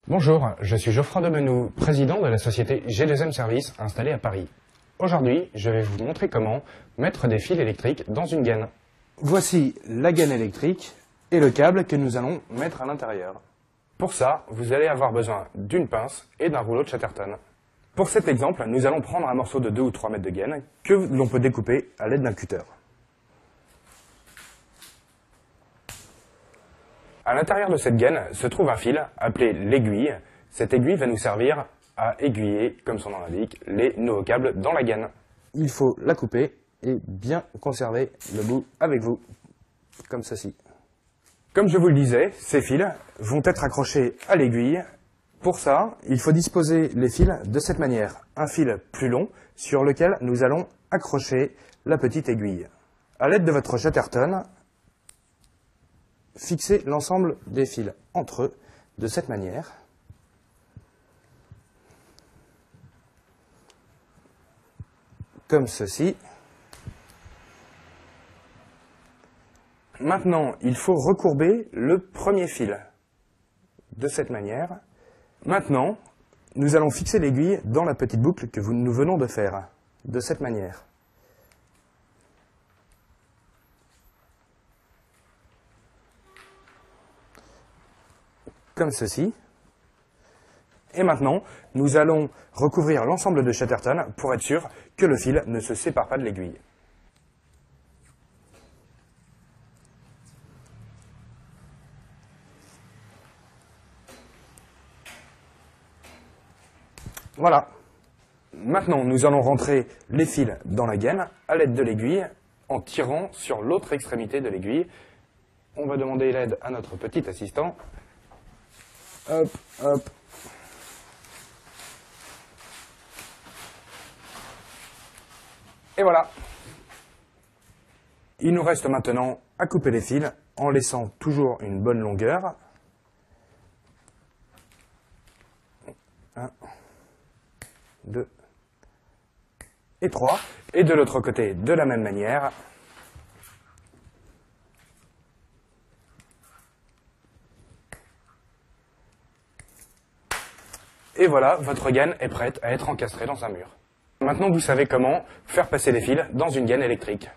Bonjour, je suis Geoffroy Demenoux, président de la société G2M Service installée à Paris. Aujourd'hui, je vais vous montrer comment mettre des fils électriques dans une gaine. Voici la gaine électrique et le câble que nous allons mettre à l'intérieur. Pour ça, vous allez avoir besoin d'une pince et d'un rouleau de Chatterton. Pour cet exemple, nous allons prendre un morceau de 2 ou 3 mètres de gaine que l'on peut découper à l'aide d'un cutter. À l'intérieur de cette gaine se trouve un fil appelé l'aiguille. Cette aiguille va nous servir à aiguiller, comme son nom l'indique, les nouveaux câbles dans la gaine. Il faut la couper et bien conserver le bout avec vous, comme ceci. Comme je vous le disais, ces fils vont être accrochés à l'aiguille. Pour ça, il faut disposer les fils de cette manière. Un fil plus long sur lequel nous allons accrocher la petite aiguille. À l'aide de votre Chatterton, fixez l'ensemble des fils entre eux de cette manière. Comme ceci. Maintenant, il faut recourber le premier fil de cette manière. Maintenant, nous allons fixer l'aiguille dans la petite boucle que nous venons de faire, de cette manière. Comme ceci. Et maintenant, nous allons recouvrir l'ensemble de Chatterton pour être sûr que le fil ne se sépare pas de l'aiguille. Voilà. Maintenant, nous allons rentrer les fils dans la gaine à l'aide de l'aiguille en tirant sur l'autre extrémité de l'aiguille. On va demander l'aide à notre petit assistant. Hop, hop. Et voilà. Il nous reste maintenant à couper les fils en laissant toujours une bonne longueur. 1, 2 et 3. Et de l'autre côté, de la même manière. Et voilà, votre gaine est prête à être encastrée dans un mur. Maintenant, vous savez comment faire passer les fils dans une gaine électrique.